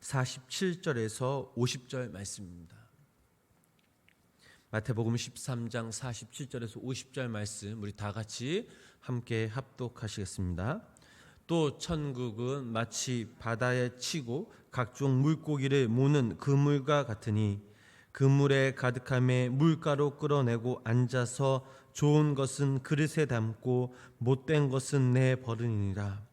47절에서 50절 말씀입니다. 마태복음 13장 47절에서 50절 말씀 우리 다 같이 함께 합독하시겠습니다. 또 천국은 마치 바다에 치고 각종 물고기를 모는 그물과 같으니 그물에 가득함에 물가로 끌어내고 앉아서 좋은 것은 그릇에 담고 못된 것은 내버리니라.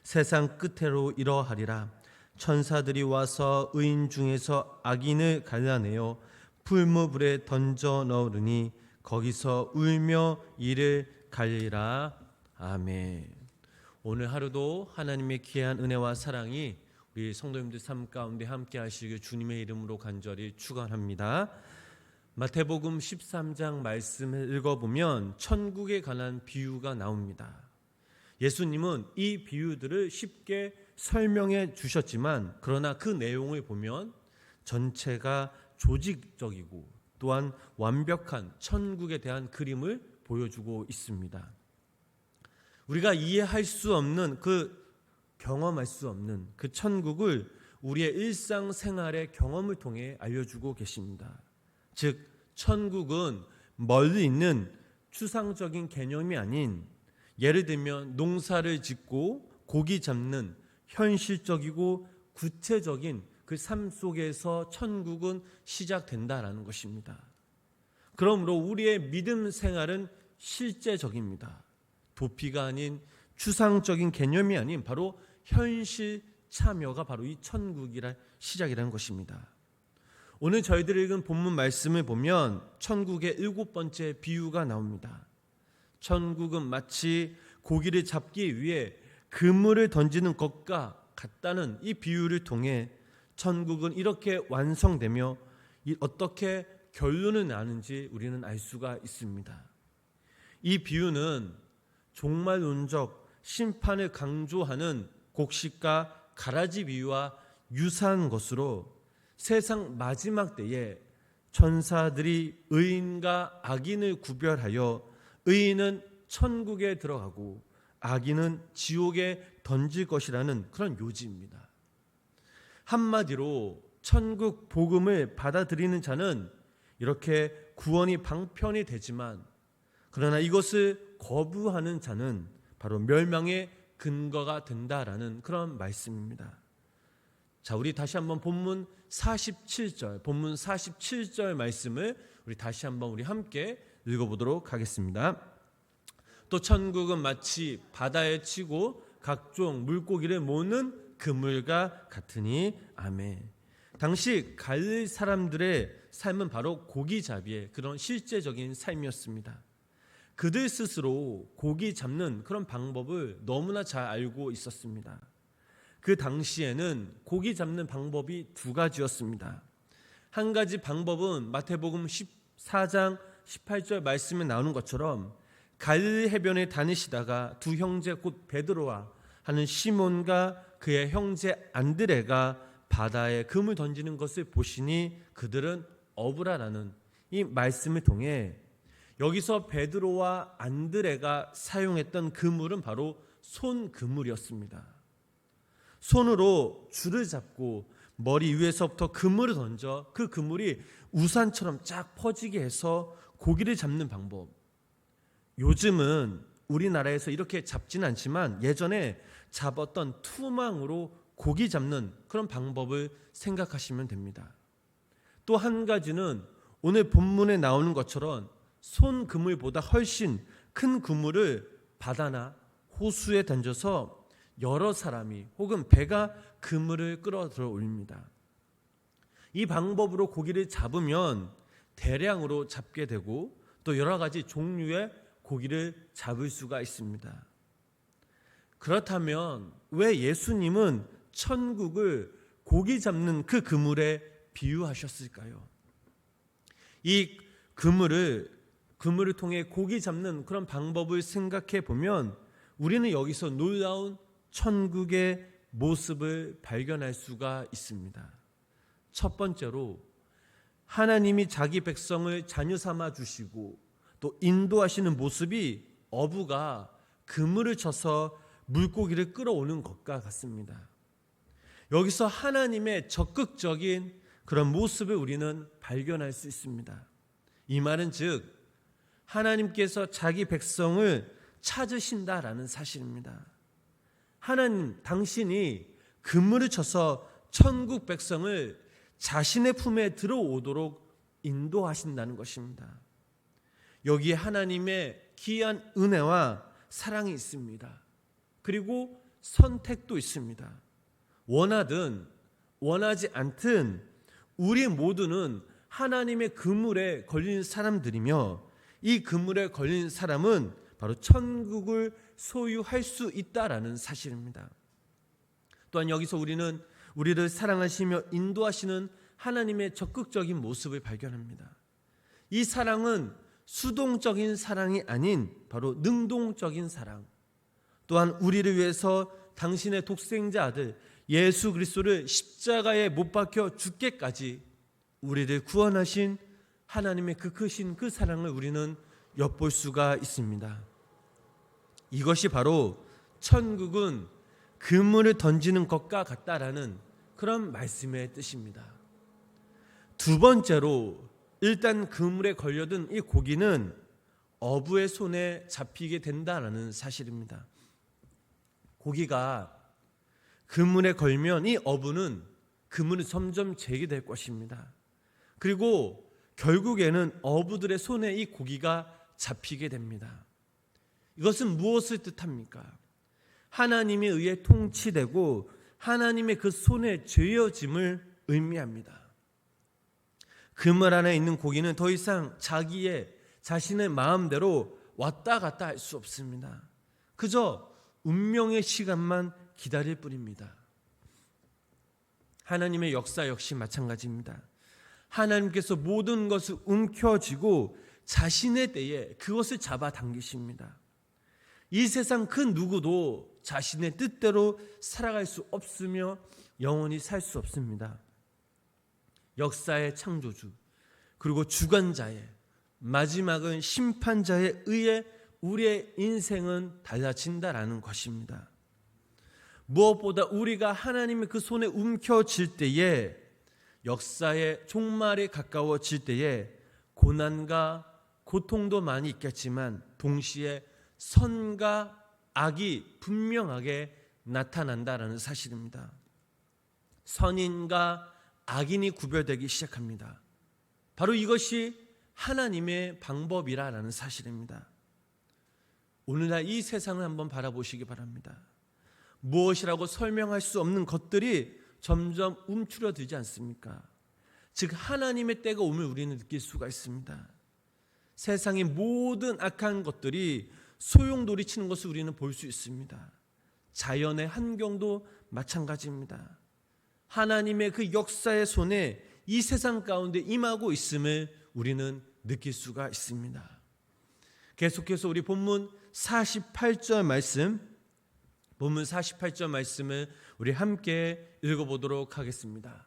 세상 끝으로 이러하리라. 천사들이 와서 의인 중에서 악인을 갈라내어 풀무불에 던져 넣으니 거기서 울며 이를 갈리라. 아멘. 오늘 하루도 하나님의 귀한 은혜와 사랑이 우리 성도님들 삶 가운데 함께 하시길 주님의 이름으로 간절히 축원합니다. 마태복음 13장 말씀을 읽어보면 천국에 관한 비유가 나옵니다. 예수님은 이 비유들을 쉽게 설명해 주셨지만 그러나 그 내용을 보면 전체가 조직적이고 또한 완벽한 천국에 대한 그림을 보여주고 있습니다. 우리가 이해할 수 없는 경험할 수 없는 그 천국을 우리의 일상생활의 경험을 통해 알려주고 계십니다. 즉 천국은 멀리 있는 추상적인 개념이 아닌 예를 들면 농사를 짓고 고기 잡는 현실적이고 구체적인 그 삶 속에서 천국은 시작된다라는 것입니다. 그러므로 우리의 믿음 생활은 실제적입니다. 도피가 아닌 추상적인 개념이 아닌 바로 현실 참여가 바로 이 천국이라 시작이라는 것입니다. 오늘 저희들이 읽은 본문 말씀을 보면 천국의 7번째 비유가 나옵니다. 천국은 마치 고기를 잡기 위해 그물을 던지는 것과 같다는 이 비유를 통해 천국은 이렇게 완성되며 어떻게 결론을 나는지 우리는 알 수가 있습니다. 이 비유는 종말론적 심판을 강조하는 곡식과 가라지 비유와 유사한 것으로 세상 마지막 때에 천사들이 의인과 악인을 구별하여 의인은 천국에 들어가고 악인은 지옥에 던질 것이라는 그런 요지입니다. 한마디로 천국 복음을 받아들이는 자는 이렇게 구원이 방편이 되지만 그러나 이것을 거부하는 자는 바로 멸망의 근거가 된다라는 그런 말씀입니다. 자, 우리 다시 한번 본문 47절 말씀을 우리 다시 한번 우리 함께 읽어보도록 하겠습니다. 또 천국은 마치 바다에 치고 각종 물고기를 모는 그물과 같으니. 아멘. 당시 갈릴 사람들의 삶은 바로 고기잡이의 그런 실제적인 삶이었습니다. 그들 스스로 고기 잡는 그런 방법을 너무나 잘 알고 있었습니다. 그 당시에는 고기 잡는 방법이 두 가지였습니다. 한 가지 방법은 마태복음 14장 18절 말씀에 나오는 것처럼 갈릴리 해변에 다니시다가 두 형제 곧 베드로와 하는 시몬과 그의 형제 안드레가 바다에 금을 던지는 것을 보시니 그들은 어부라라는 이 말씀을 통해 여기서 베드로와 안드레가 사용했던 그물은 바로 손그물이었습니다. 손으로 줄을 잡고 머리 위에서부터 그물을 던져 그 그물이 우산처럼 쫙 퍼지게 해서 고기를 잡는 방법. 요즘은 우리나라에서 이렇게 잡지는 않지만 예전에 잡았던 투망으로 고기 잡는 그런 방법을 생각하시면 됩니다. 또 한 가지는 오늘 본문에 나오는 것처럼 손 그물보다 훨씬 큰 그물을 바다나 호수에 던져서 여러 사람이 혹은 배가 그물을 끌어들어 올립니다. 이 방법으로 고기를 잡으면 대량으로 잡게 되고 또 여러 가지 종류의 고기를 잡을 수가 있습니다. 그렇다면 왜 예수님은 천국을 고기 잡는 그 그물에 비유하셨을까요? 이 그물을 통해 고기 잡는 그런 방법을 생각해 보면 우리는 여기서 놀라운 천국의 모습을 발견할 수가 있습니다. 첫 번째로 하나님이 자기 백성을 자녀 삼아 주시고 또 인도하시는 모습이 어부가 그물을 쳐서 물고기를 끌어오는 것과 같습니다. 여기서 하나님의 적극적인 그런 모습을 우리는 발견할 수 있습니다. 이 말은 즉 하나님께서 자기 백성을 찾으신다라는 사실입니다. 하나님 당신이 그물을 쳐서 천국 백성을 자신의 품에 들어오도록 인도하신다는 것입니다. 여기에 하나님의 귀한 은혜와 사랑이 있습니다. 그리고 선택도 있습니다. 원하든 원하지 않든 우리 모두는 하나님의 그물에 걸린 사람들이며 이 그물에 걸린 사람은 바로 천국을 소유할 수 있다라는 사실입니다. 또한 여기서 우리는 우리를 사랑하시며 인도하시는 하나님의 적극적인 모습을 발견합니다. 이 사랑은 수동적인 사랑이 아닌 바로 능동적인 사랑, 또한 우리를 위해서 당신의 독생자 아들 예수 그리스도를 십자가에 못 박혀 죽게까지 우리를 구원하신 하나님의 그 크신 그 사랑을 우리는 엿볼 수가 있습니다. 이것이 바로 천국은 그물을 던지는 것과 같다라는 그런 말씀의 뜻입니다. 두 번째로 일단 그물에 걸려든 이 고기는 어부의 손에 잡히게 된다라는 사실입니다. 고기가 그물에 걸면 이 어부는 그물이 점점 재게 될 것입니다. 그리고 결국에는 어부들의 손에 이 고기가 잡히게 됩니다. 이것은 무엇을 뜻합니까? 하나님에 의해 통치되고 하나님의 그 손에 죄어짐을 의미합니다. 그물 안에 있는 고기는 더 이상 자신의 마음대로 왔다 갔다 할 수 없습니다. 그저 운명의 시간만 기다릴 뿐입니다. 하나님의 역사 역시 마찬가지입니다. 하나님께서 모든 것을 움켜쥐고 자신의 때에 그것을 잡아당기십니다. 이 세상 그 누구도 자신의 뜻대로 살아갈 수 없으며 영원히 살 수 없습니다. 역사의 창조주 그리고 주관자의 마지막은 심판자에 의해 우리의 인생은 달라진다라는 것입니다. 무엇보다 우리가 하나님의 그 손에 움켜질 때에 역사의 종말에 가까워질 때에 고난과 고통도 많이 있겠지만 동시에 선과 악이 분명하게 나타난다라는 사실입니다. 선인과 악인이 구별되기 시작합니다. 바로 이것이 하나님의 방법이라는 사실입니다. 오늘날 이 세상을 한번 바라보시기 바랍니다. 무엇이라고 설명할 수 없는 것들이 점점 움츠러들지 않습니까? 즉 하나님의 때가 오면 우리는 느낄 수가 있습니다. 세상의 모든 악한 것들이 소용돌이치는 것을 우리는 볼 수 있습니다. 자연의 환경도 마찬가지입니다. 하나님의 그 역사의 손에 이 세상 가운데 임하고 있음을 우리는 느낄 수가 있습니다. 계속해서 우리 본문 48절 말씀을 우리 함께 읽어보도록 하겠습니다.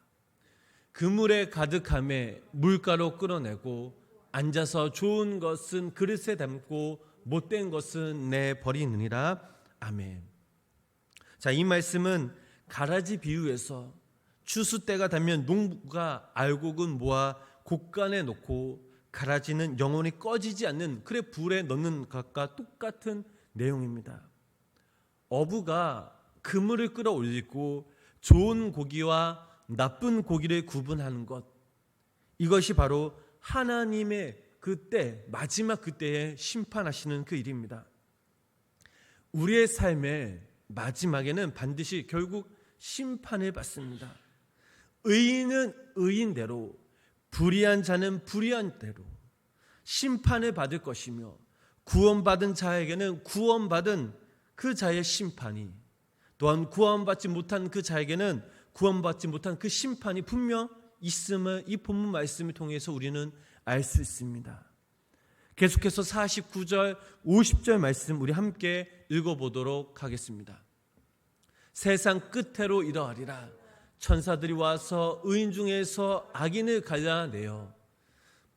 그물에 가득함에 물가로 끌어내고 앉아서 좋은 것은 그릇에 담고 못된 것은 내버리느니라. 아멘. 자, 이 말씀은 가라지 비유에서 추수 때가 되면 농부가 알곡은 모아 곡간에 놓고 가라지는 영원히 꺼지지 않는 그래 불에 넣는 것과 똑같은 내용입니다. 어부가 그물을 끌어올리고 좋은 고기와 나쁜 고기를 구분하는 것, 이것이 바로 하나님의 그때 마지막 그때에 심판하시는 그 일입니다. 우리의 삶의 마지막에는 반드시 결국 심판을 받습니다. 의인은 의인대로, 불의한 자는 불의한 대로 심판을 받을 것이며 구원받은 자에게는 구원받은 그 자의 심판이, 또한 구원받지 못한 그 자에게는 구원받지 못한 그 심판이 분명 있음을 이 본문 말씀을 통해서 우리는 알 수 있습니다. 계속해서 49절 50절 말씀 우리 함께 읽어보도록 하겠습니다. 세상 끝으로 이러하리라. 천사들이 와서 의인 중에서 악인을 갈라내어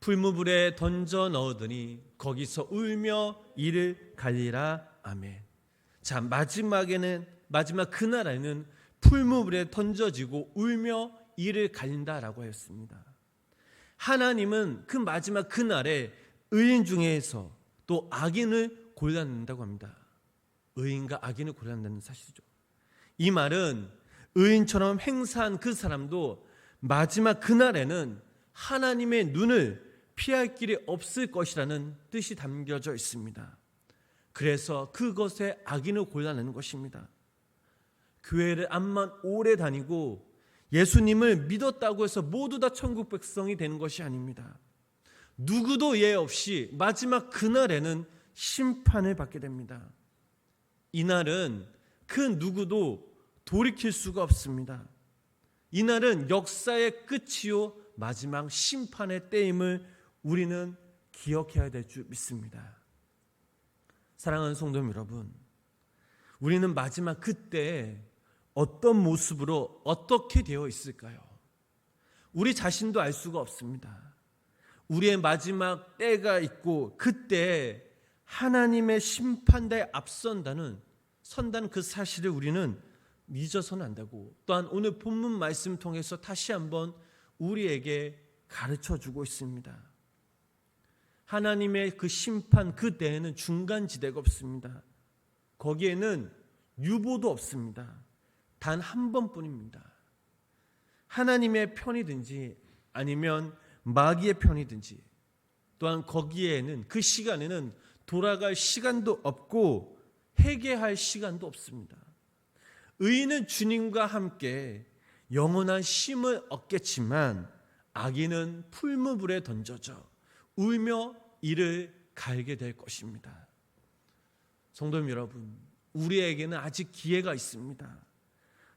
풀무불에 던져 넣으더니 거기서 울며 이를 갈리라. 아멘. 자, 마지막 그날에는 풀무불에 던져지고 울며 이를 갈린다라고 하였습니다. 하나님은 그 마지막 그날에 의인 중에서 또 악인을 골라낸다고 합니다. 의인과 악인을 골라낸다는 사실이죠. 이 말은 의인처럼 행사한 그 사람도 마지막 그날에는 하나님의 눈을 피할 길이 없을 것이라는 뜻이 담겨져 있습니다. 그래서 그것에 악인을 골라내는 것입니다. 교회를 암만 오래 다니고 예수님을 믿었다고 해서 모두 다 천국 백성이 되는 것이 아닙니다. 누구도 예 없이 마지막 그날에는 심판을 받게 됩니다. 이날은 그 누구도 돌이킬 수가 없습니다. 이날은 역사의 끝이요 마지막 심판의 때임을 우리는 기억해야 될 줄 믿습니다. 사랑하는 성도 여러분, 우리는 마지막 그때 어떤 모습으로 어떻게 되어 있을까요? 우리 자신도 알 수가 없습니다. 우리의 마지막 때가 있고 그때 하나님의 심판대에 앞선다는 그 사실을 우리는 잊어서는 안 되고, 또한 오늘 본문 말씀 통해서 다시 한번 우리에게 가르쳐주고 있습니다. 하나님의 그 심판 그 때에는 중간지대가 없습니다. 거기에는 유보도 없습니다. 단 한 번뿐입니다. 하나님의 편이든지 아니면 마귀의 편이든지, 또한 거기에는 그 시간에는 돌아갈 시간도 없고 회개할 시간도 없습니다. 의인은 주님과 함께 영원한 쉼을 얻겠지만 악인은 풀무불에 던져져 울며 이를 갈게 될 것입니다. 성도 여러분, 우리에게는 아직 기회가 있습니다.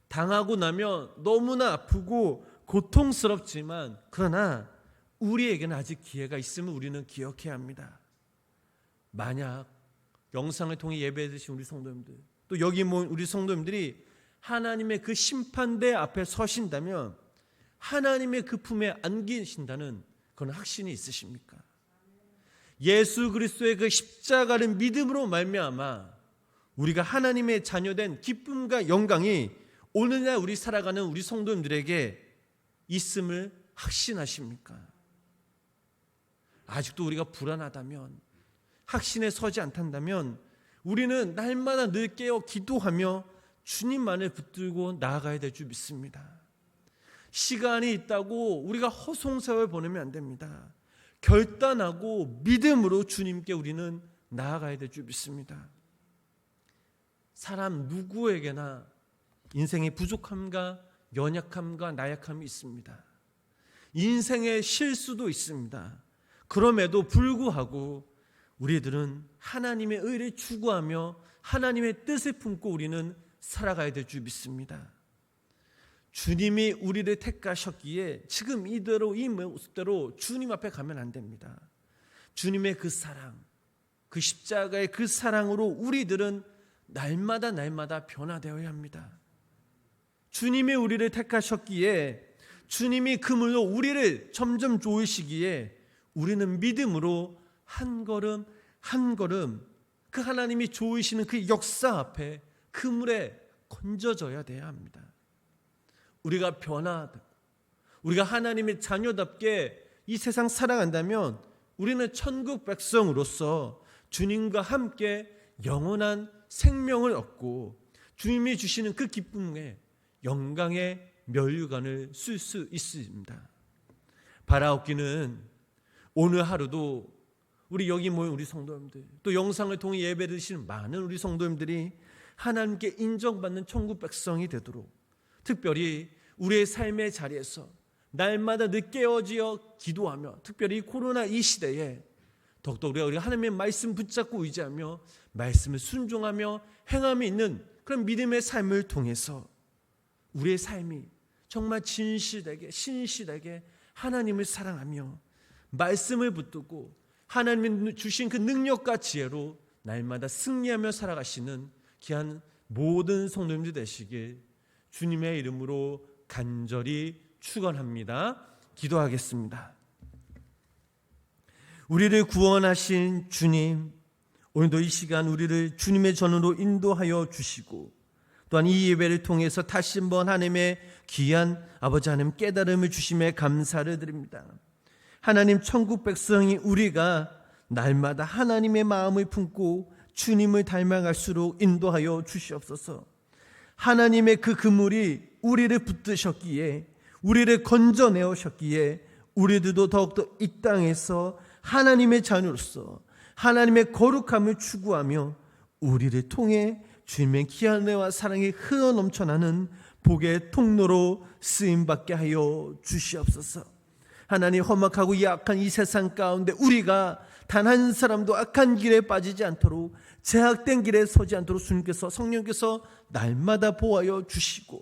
당하고 나면 너무나 아프고 고통스럽지만 그러나 우리에게는 아직 기회가 있음을 우리는 기억해야 합니다. 만약 영상을 통해 예배 드신 우리 성도님들, 또 여기 모인 우리 성도님들이 하나님의 그 심판대 앞에 서신다면 하나님의 그 품에 안기신다는 그런 확신이 있으십니까? 예수 그리스도의 그 십자가를 믿음으로 말미암아 우리가 하나님의 자녀된 기쁨과 영광이 오늘날 우리 살아가는 우리 성도님들에게 있음을 확신하십니까? 아직도 우리가 불안하다면, 확신에 서지 않단다면 우리는 날마다 늘 깨어 기도하며 주님만을 붙들고 나아가야 될 줄 믿습니다. 시간이 있다고 우리가 허송세월 보내면 안 됩니다. 결단하고 믿음으로 주님께 우리는 나아가야 될 줄 믿습니다. 사람 누구에게나 인생의 부족함과 연약함과 나약함이 있습니다. 인생의 실수도 있습니다. 그럼에도 불구하고 우리들은 하나님의 의를 추구하며 하나님의 뜻을 품고 우리는 살아가야 될 줄 믿습니다. 주님이 우리를 택하셨기에 지금 이대로 이 모습대로 주님 앞에 가면 안 됩니다. 주님의 그 사랑, 그 십자가의 그 사랑으로 우리들은 날마다 변화되어야 합니다. 주님이 우리를 택하셨기에, 주님이 그물로 우리를 점점 조이시기에 우리는 믿음으로 한 걸음 한 걸음 그 하나님이 조이시는 그 역사 앞에 그물에 건져져야 돼야 합니다. 우리가 변화하고 우리가 하나님의 자녀답게 이 세상 살아간다면 우리는 천국 백성으로서 주님과 함께 영원한 생명을 얻고 주님이 주시는 그 기쁨에 영광의 면류관을 쓸 수 있습니다. 바라옵기는 오늘 하루도 우리 여기 모인 우리 성도님들, 또 영상을 통해 예배 드리시는 많은 우리 성도님들이 하나님께 인정받는 천국 백성이 되도록, 특별히 우리의 삶의 자리에서 날마다 깨어지어 기도하며, 특별히 코로나 이 시대에 더욱더 우리가 하나님의 말씀 붙잡고 의지하며 말씀을 순종하며 행함이 있는 그런 믿음의 삶을 통해서 우리의 삶이 정말 진실되게 신실하게 하나님을 사랑하며 말씀을 붙들고 하나님이 주신 그 능력과 지혜로 날마다 승리하며 살아가시는 귀한 모든 성도님들 되시길 주님의 이름으로 간절히 축원합니다. 기도하겠습니다. 우리를 구원하신 주님, 오늘도 이 시간 우리를 주님의 전으로 인도하여 주시고 또한 이 예배를 통해서 다시 한번 하나님의 귀한 아버지 하나님 깨달음을 주심에 감사를 드립니다. 하나님, 천국 백성이 우리가 날마다 하나님의 마음을 품고 주님을 닮아갈수록 인도하여 주시옵소서. 하나님의 그 그물이 우리를 붙드셨기에, 우리를 건져내오셨기에 우리들도 더욱더 이 땅에서 하나님의 자녀로서 하나님의 거룩함을 추구하며 우리를 통해 주님의 귀한 은혜와 사랑이 흘러넘쳐나는 복의 통로로 쓰임받게 하여 주시옵소서. 하나님, 험악하고 약한 이 세상 가운데 우리가 단 한 사람도 악한 길에 빠지지 않도록, 제약된 길에 서지 않도록 주님께서, 성령께서 날마다 보호하여 주시고,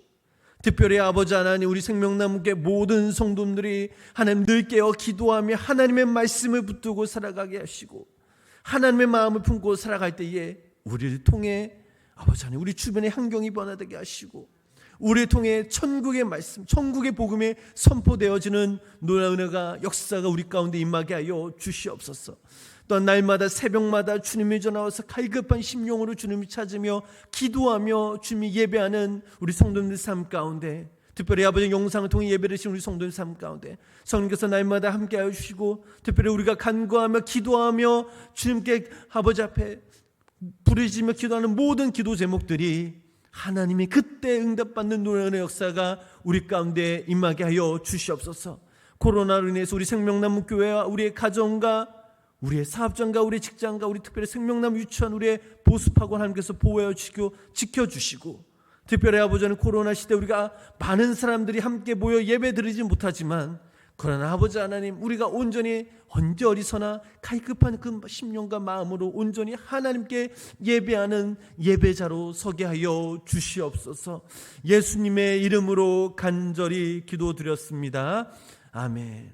특별히 아버지 하나님, 우리 생명나무교회 모든 성도들이 하나님 늘 깨어 기도하며 하나님의 말씀을 붙들고 살아가게 하시고, 하나님의 마음을 품고 살아갈 때에 우리를 통해 아버지 하나님, 우리 주변의 환경이 변화되게 하시고, 우리를 통해 천국의 말씀, 천국의 복음이 선포되어지는 놀라운 은혜가, 역사가 우리 가운데 임하게 하여 주시옵소서. 또한 날마다 새벽마다 주님의 전화와서 갈급한 심령으로 주님을 찾으며 기도하며 주님이 예배하는 우리 성도님들 삶 가운데, 특별히 아버지 영상을 통해 예배를 하신 우리 성도님 삶 가운데 성령께서 날마다 함께하여 주시고, 특별히 우리가 간구하며 기도하며 주님께 아버지 앞에 부르짖으며 기도하는 모든 기도 제목들이 하나님이 그때 응답받는 놀라운 역사가 우리 가운데 임하게 하여 주시옵소서. 코로나로 인해서 우리 생명나무 교회와 우리의 가정과 우리의 사업장과 우리의 직장과 우리 특별히 생명나무 유치원, 우리의 보습학원 하나님께서 보호해 주시고 지켜주시고, 특별히 아버지는 코로나 시대 우리가 많은 사람들이 함께 모여 예배 드리지 못하지만, 그러나 아버지 하나님, 우리가 온전히 언제 어디서나 갈급한 그 심령과 마음으로 온전히 하나님께 예배하는 예배자로 서게 하여 주시옵소서. 예수님의 이름으로 간절히 기도드렸습니다. 아멘.